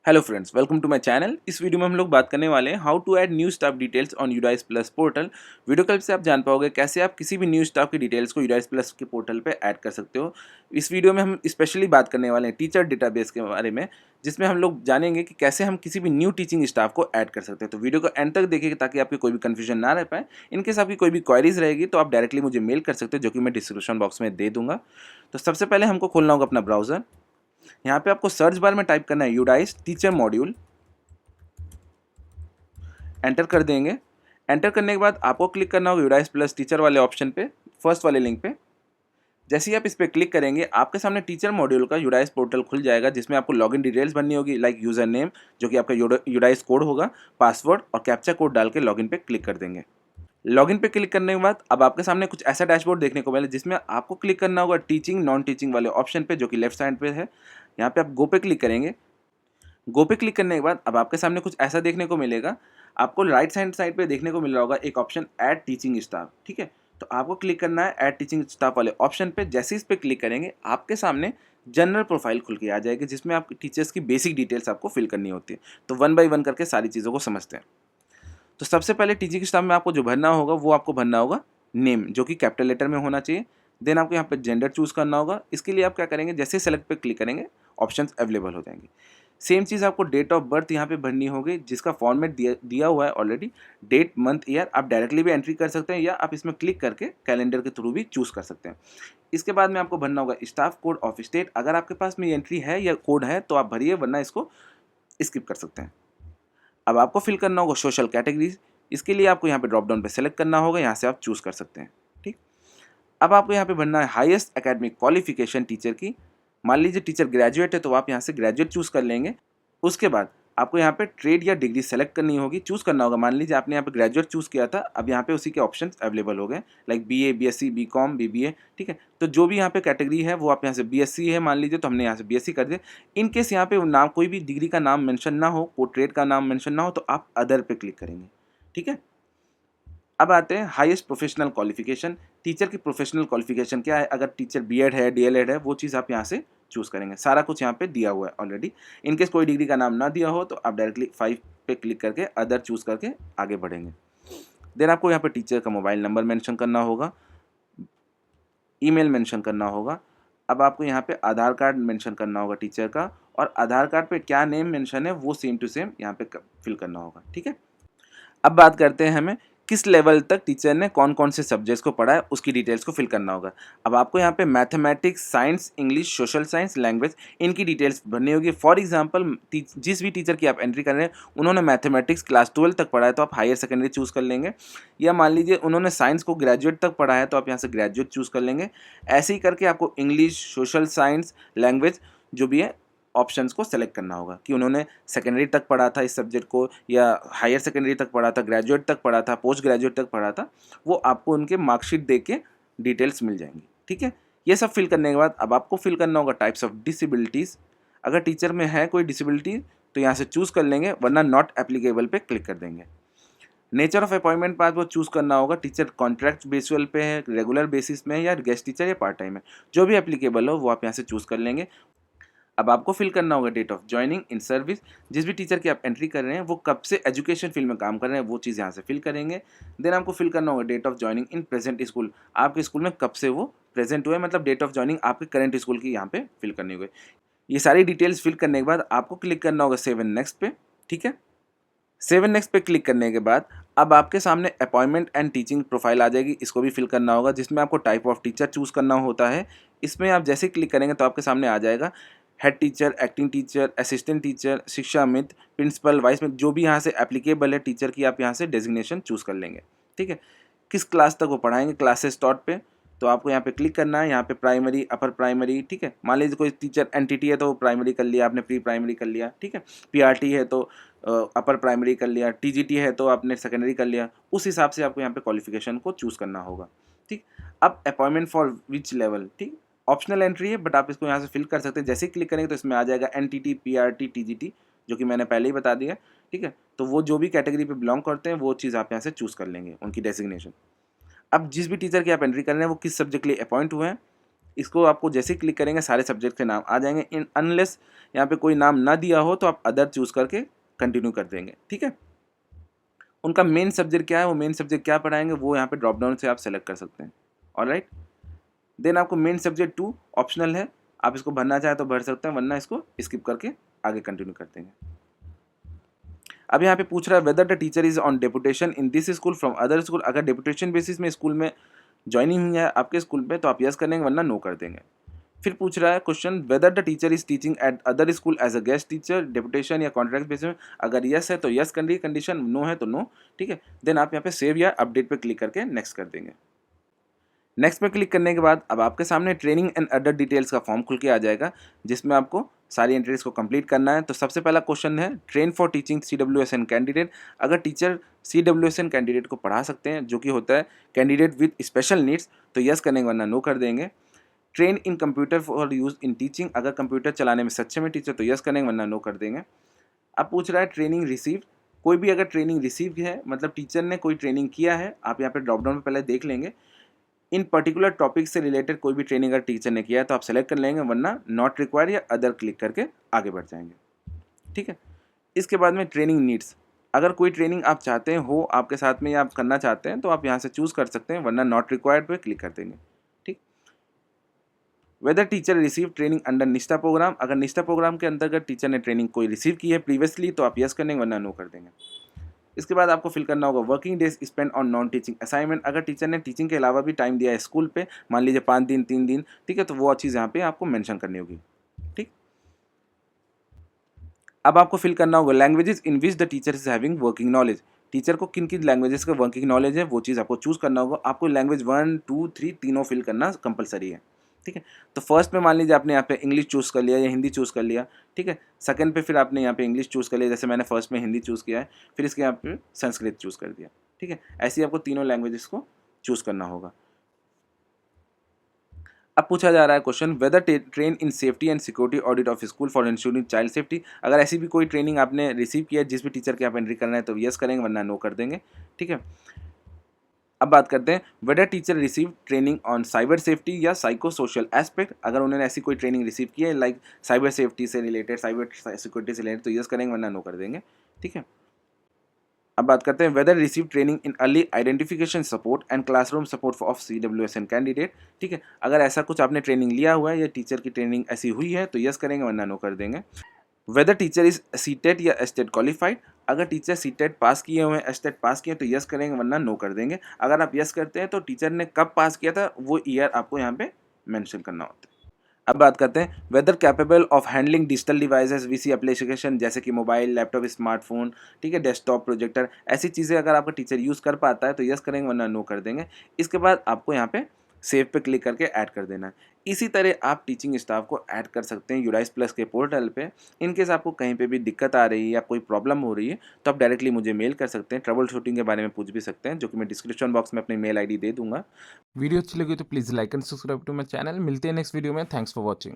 Hello friends, welcome to my channel. इस video में हम लोग बात करने वाले हैं how to add new staff details on UDISE plus portal. Video clip से आप जान पाओगे कैसे आप किसी भी न्यू स्टाफ की डिटेल्स को यूडाइस प्लस के पोर्टल पे ऐड कर सकते हो। इस वीडियो में हम स्पेशली बात करने वाले हैं टीचर डेटाबेस के बारे में, जिसमें हम लोग जानेंगे कि कैसे हम किसी भी न्यू टीचिंग स्टाफ को ऐड कर सकते हैं। तो वीडियो को एंड तक देखिए ताकि आपकी कोई भी कन्फ्यूजन ना रह पाए। इनकेस आपकी कोई भी क्वारीज रहेगी तो आप डायरेक्टली मुझे मेल कर सकते हो, जो कि मैं डिस्क्रिप्शन बॉक्स में दे दूंगा। तो सबसे पहले हमको खोलना होगा अपना ब्राउजर। यहाँ पे आपको सर्च बार में टाइप करना है यूडाइस टीचर मॉड्यूल। एंटर कर देंगे। एंटर करने के बाद आपको क्लिक करना होगा यूडाइस प्लस टीचर वाले ऑप्शन पे, फर्स्ट वाले लिंक पे। जैसे ही आप इस पर क्लिक करेंगे आपके सामने टीचर मॉड्यूल का यूडाइस पोर्टल खुल जाएगा, जिसमें आपको लॉगिन डिटेल्स भरनी होगी, लाइक यूजर नेम जो कि आपका यूडाइस कोड होगा, पासवर्ड और कैप्चा कोड डाल के लॉगिन पे क्लिक कर देंगे। लॉगिन पे क्लिक करने के बाद अब आपके सामने कुछ ऐसा डैशबोर्ड देखने को मिले, जिसमें आपको क्लिक करना होगा टीचिंग नॉन टीचिंग वाले ऑप्शन पे, जो कि लेफ्ट साइड पे है। यहाँ पे आप गो पे क्लिक करेंगे। गो पे क्लिक करने के बाद अब आपके सामने कुछ ऐसा देखने को मिलेगा। आपको राइट हैंड साइड पे देखने को मिल रहा होगा एक ऑप्शन ऐड टीचिंग स्टाफ, ठीक है। तो आपको क्लिक करना है ऐड टीचिंग स्टाफ वाले ऑप्शन पे। जैसे इस पे क्लिक करेंगे आपके सामने जनरल प्रोफाइल खुल के आ जाएगी, जिसमें आपके टीचर्स की बेसिक डिटेल्स आपको फिल करनी होती है। तो वन बाय वन करके सारी चीज़ों को समझते हैं। तो सबसे पहले टीचिंग स्टाफ में आपको जो भरना होगा वो आपको भरना होगा नेम, जो कि कैपिटल लेटर में होना चाहिए। देन आपको यहाँ पे जेंडर चूज करना होगा। इसके लिए आप क्या करेंगे, जैसे सेलेक्ट पे क्लिक करेंगे ऑप्शंस अवेलेबल हो जाएंगे। सेम चीज़ आपको डेट ऑफ बर्थ यहाँ पे भरनी होगी, जिसका फॉर्मेट दिया हुआ है ऑलरेडी। डेट मंथ ईयर आप डायरेक्टली भी एंट्री कर सकते हैं, या आप इसमें क्लिक करके कैलेंडर के थ्रू भी चूज कर सकते हैं। इसके बाद में आपको भरना होगा स्टाफ कोड ऑफ स्टेट। अगर आपके पास में एंट्री है या कोड है तो आप भरिए, वरना इसको स्किप कर सकते हैं। अब आपको फिल करना होगा सोशल कैटेगरीज। इसके लिए आपको यहाँ पे ड्रॉप डाउन पे सेलेक्ट करना होगा, यहाँ से आप चूज कर सकते हैं। ठीक। अब आपको यहाँ पे भरना है हाईएस्ट एकेडमिक क्वालिफिकेशन टीचर की। मान लीजिए टीचर ग्रेजुएट है तो आप यहाँ से ग्रेजुएट चूज कर लेंगे। उसके बाद आपको यहाँ पे ट्रेड या डिग्री सेलेक्ट करनी होगी, चूज करना होगा। मान लीजिए आपने यहाँ पे ग्रेजुएट चूज किया था, अब यहाँ पे उसी के ऑप्शंस अवेलेबल हो गए, like BA, BSc, BCom, BBA, ठीक है। तो जो भी यहाँ पे कैटेगरी है वो आप यहाँ से बीएससी है मान लीजिए, तो हमने यहाँ से बीएससी कर दिया। इन केस यहाँ पे नाम कोई भी डिग्री का नाम मेंशन ना हो, को ट्रेड का नाम मेंशन ना हो, तो आप अदर पे क्लिक करेंगे, ठीक है। अब आते हैं हाईएस्ट प्रोफेशनल क्वालिफिकेशन। टीचर की प्रोफेशनल क्वालिफिकेशन क्या है, अगर टीचर बीएड है, डीएलएड है, वो चीज़ आप यहाँ से चूज़ करेंगे। सारा कुछ यहाँ पे दिया हुआ है ऑलरेडी। इनकेस कोई डिग्री का नाम ना दिया हो तो आप डायरेक्टली 5 पे क्लिक करके अदर चूज़ करके आगे बढ़ेंगे। देन आपको यहाँ पे टीचर का मोबाइल नंबर मेंशन करना होगा, ईमेल मेंशन करना होगा। अब आपको यहाँ पे आधार कार्ड मेंशन करना होगा टीचर का, और आधार कार्ड पे क्या नेम मेंशन है वो सेम टू सेम यहाँ पे फिल करना होगा, ठीक है। अब बात करते हैं हमें किस लेवल तक टीचर ने कौन कौन से सब्जेक्ट्स को पढ़ा है, उसकी डिटेल्स को फिल करना होगा। अब आपको यहाँ पे mathematics, science, English, social science, language, इनकी डिटेल्स भरनी होगी। फॉर एग्जांपल जिस भी टीचर की आप एंट्री कर रहे हैं उन्होंने मैथमेटिक्स क्लास 12 तक पढ़ा है तो आप हायर सेकेंडरी चूज़ कर लेंगे, या मान लीजिए उन्होंने साइंस को ग्रेजुएट तक पढ़ा है तो आप यहाँ से ग्रेजुएट चूज़ कर लेंगे। ऐसे ही करके आपको इंग्लिश, सोशल साइंस, लैंग्वेज जो भी है ऑप्शंस को सेलेक्ट करना होगा कि उन्होंने सेकेंडरी तक पढ़ा था इस सब्जेक्ट को, या हायर सेकेंडरी तक पढ़ा था, ग्रेजुएट तक पढ़ा था, पोस्ट ग्रेजुएट तक पढ़ा था। वो आपको उनके मार्कशीट देख के डिटेल्स मिल जाएंगी, ठीक है। ये सब फिल करने के बाद अब आपको फिल करना होगा टाइप्स ऑफ डिसेबिलिटीज़। अगर टीचर में है कोई डिसेबिलिटी तो यहाँ से चूज़ कर लेंगे, वरना नॉट एप्लीकेबल पे क्लिक कर देंगे। नेचर ऑफ अपॉइंटमेंट पास वो चूज़ करना होगा, टीचर कॉन्ट्रैक्ट बेसिस पे है, रेगुलर बेसिस में है, या गेस्ट टीचर या पार्ट टाइम है। जो भी एप्लीकेबल हो वो आप यहाँ से चूज़ कर लेंगे। अब आपको फिल करना होगा date of joining in service. जिस भी टीचर की आप एंट्री कर रहे हैं वो कब से एजुकेशन फील्ड में काम कर रहे हैं वो चीज़ यहाँ से फिल करेंगे। देन आपको फिल करना होगा date of joining in present school. आपके स्कूल में कब से वो प्रेजेंट हुए, मतलब डेट ऑफ ज्वाइनिंग आपके करंट स्कूल की यहाँ पे फिल करनी होगी। ये सारी डिटेल्स फिल करने के बाद आपको क्लिक करना होगा सेव एंड नेक्स्ट पे, ठीक है। सेव एंड नेक्स्ट पे क्लिक करने के बाद अब आपके सामने अपॉइंटमेंट एंड टीचिंग प्रोफाइल आ जाएगी। इसको भी फिल करना होगा, जिसमें आपको टाइप ऑफ टीचर चूज़ करना होता है। इसमें आप जैसे क्लिक करेंगे तो आपके सामने आ जाएगा head teacher, acting teacher, assistant teacher, शिक्षा मित्र, प्रिंसिपल, वाइस में जो भी यहाँ से एप्लीकेबल है टीचर की, आप यहाँ से डेजिग्नेशन चूज़ कर लेंगे, ठीक है। किस क्लास तक वो पढ़ाएंगे, क्लासेस टॉट पे, तो आपको यहाँ पे क्लिक करना है। यहाँ पे प्राइमरी, अपर प्राइमरी, ठीक है। मान लीजिए कोई टीचर एनटीटी है तो प्राइमरी कर लिया आपने, प्री प्राइमरी कर लिया, ठीक है। पीआरटी है तो अपर प्राइमरी कर लिया, टीजीटी है तो आपने सेकेंडरी कर लिया। उस हिसाब से आपको यहाँ पे क्वालिफिकेशन को चूज़ करना होगा, ठीक। अब अपॉइंटमेंट फॉर विच लेवल, ठीक, ऑप्शनल एंट्री है बट आप इसको यहाँ से फिल कर सकते हैं। जैसे ही क्लिक करेंगे तो इसमें आ जाएगा एनटीटी, पीआरटी, टीजीटी, जो कि मैंने पहले ही बता दिया, ठीक है। तो वो जो भी कैटेगरी पे बिलोंग करते हैं वो चीज़ आप यहाँ से चूज़ कर लेंगे, उनकी डेजिग्नेशन। अब जिस भी टीचर की आप एंट्री कर रहे हैं वो किस सब्जेक्ट के लिए अपॉइंट हुए हैं, इसको आपको जैसे ही क्लिक करेंगे सारे सब्जेक्ट के नाम आ जाएंगे। इन अनलेस यहाँ पे कोई नाम ना दिया हो तो आप अदर चूज़ करके कंटिन्यू कर देंगे। ठीक है, उनका मेन सब्जेक्ट क्या है, वो मेन सब्जेक्ट क्या पढ़ाएंगे वो यहाँ पे ड्रॉप डाउन से आप सेलेक्ट कर सकते हैं। ऑलराइट, देन आपको मेन सब्जेक्ट 2 ऑप्शनल है, आप इसको भरना चाहे तो भर सकते हैं, वरना इसको स्किप करके आगे कंटिन्यू कर देंगे। अब यहाँ पे पूछ रहा है weather the teacher is on deputation in this school from other school. अगर डेपुटेशन बेसिस में स्कूल में ज्वाइनिंग हुई है आपके स्कूल पे तो आप यस कर देंगे, वरना नो कर देंगे। फिर पूछ रहा है question whether the teacher is teaching at other school as a guest teacher, deputation या कॉन्ट्रैक्ट बेसिस में। अगर यस है तो यस कर लीजिए कंडीशन, नो है तो नो। ठीक है, देन आप यहाँ पे सेव या अपडेट पे क्लिक करके नेक्स्ट कर देंगे। नेक्स्ट पे क्लिक करने के बाद अब आपके सामने ट्रेनिंग एंड अदर डिटेल्स का फॉर्म खुल के आ जाएगा, जिसमें आपको सारी एंट्रीज को कंप्लीट करना है। तो सबसे पहला क्वेश्चन है train for teaching CWSN candidate. अगर टीचर CWSN कैंडिडेट को पढ़ा सकते हैं, जो कि होता है कैंडिडेट विद स्पेशल नीड्स, तो यस करेंगे, वरना नो कर देंगे। Train in computer for use in teaching. अगर कंप्यूटर चलाने में सक्षम है टीचर तो यस करेंगे, वरना नो कर देंगे। अब पूछ रहा है ट्रेनिंग रिसीव। कोई भी अगर ट्रेनिंग रिसीव है, मतलब टीचर ने कोई ट्रेनिंग किया है, आप यहाँ पे ड्रॉप डाउन में पहले देख लेंगे। इन पर्टिकुलर टॉपिक से रिलेटेड कोई भी ट्रेनिंग अगर टीचर ने किया है तो आप सेलेक्ट कर लेंगे, वरना नॉट रिक्वायर्ड या अदर क्लिक करके आगे बढ़ जाएंगे। ठीक है, इसके बाद में ट्रेनिंग नीड्स। अगर कोई ट्रेनिंग आप चाहते हैं हो आपके साथ में या आप करना चाहते हैं तो आप यहाँ से चूज कर सकते हैं, वरना नॉट रिक्वायर्ड पे क्लिक कर देंगे। ठीक, whether teacher receive training under Nishtha program. अगर निष्ठा प्रोग्राम के अंतर्गत टीचर ने ट्रेनिंग कोई रिसीव की है प्रीवियसली तो आप यस कर देंगे, वरना नो कर देंगे। इसके बाद आपको फिल करना होगा working days spend on non teaching assignment. अगर टीचर ने टीचिंग के अलावा भी टाइम दिया है स्कूल पे, मान लीजिए 5 दिन 3 दिन, ठीक है, तो वो चीज़ यहाँ पे आपको मेंशन करनी होगी। ठीक, अब आपको फिल करना होगा languages in which the teacher is having working knowledge. Teacher को किन किन लैंग्वेजेस का वर्किंग नॉलेज है वो चीज़ आपको चूज़ करना होगा। आपको लैंग्वेज 1 2 3 तीनों फिल करना कंपलसरी है। ठीक है, तो फर्स्ट में मान लीजिए आपने यहाँ पे इंग्लिश चूज़ कर लिया या हिंदी चूज़ कर लिया। ठीक है, सेकंड पे फिर आपने यहाँ पे इंग्लिश चूज़ कर लिया, जैसे मैंने फर्स्ट में हिंदी चूज़ किया है, फिर इसके यहाँ पे संस्कृत चूज़ कर दिया। ठीक है, ऐसे ही आपको तीनों लैंग्वेजेस को चूज़ करना होगा। अब पूछा जा रहा है question weather train in safety and security audit of school for ensuring child safety. अगर ऐसी भी कोई ट्रेनिंग आपने रिसीव किया है जिस भी टीचर के आप एंट्री करना है तो यस करेंगे, वरना नो कर देंगे। ठीक है, अब बात करते हैं whether teacher receive training on cyber safety या साइको सोशल एस्पेक्ट। अगर उन्होंने ऐसी कोई ट्रेनिंग रिसीव की है लाइक साइबर सेफ्टी से रिलेटेड, साइबर सिक्योरिटी से रिलेटेड, तो यस करेंगे, वरना नो कर देंगे। ठीक है, अब बात करते हैं whether receive training in early identification support and classroom support of CWSN candidate. ठीक है, अगर ऐसा कुछ आपने ट्रेनिंग लिया हुआ है या टीचर की ट्रेनिंग ऐसी हुई है तो यस करेंगे, वरना नो कर देंगे। वेदर टीचर इज सीटेट या एस्टेट क्वालिफाइड। अगर टीचर सीटेट पास किए हुए हैं, एस्टेट पास किए हैं तो यस करेंगे, वरना नो कर देंगे। अगर आप यस करते हैं तो टीचर ने कब पास किया था वो ईयर आपको यहाँ पे मेंशन करना होता है। अब बात करते हैं whether capable of handling digital devices VC application, जैसे कि मोबाइल, लैपटॉप, स्मार्टफोन, ठीक है, डेस्कटॉप, प्रोजेक्टर, ऐसी चीज़ें अगर आपका टीचर यूज़ कर पाता है तो यस करेंगे, वरना नो कर देंगे। इसके बाद आपको यहाँ पे सेव पे क्लिक करके ऐड कर देना है। इसी तरह आप टीचिंग स्टाफ को ऐड कर सकते हैं यूडाइस प्लस के पोर्टल पे। इनकेस आपको कहीं पे भी दिक्कत आ रही है या कोई प्रॉब्लम हो रही है तो आप डायरेक्टली मुझे मेल कर सकते हैं, ट्रबल शूटिंग के बारे में पूछ भी सकते हैं, जो कि मैं डिस्क्रिप्शन बॉक्स में अपनी मेल ID दे दूंगा। वीडियो अच्छी लगी तो please like and subscribe to my channel. मिलते हैं नेक्स्ट वीडियो में। Thanks for watching.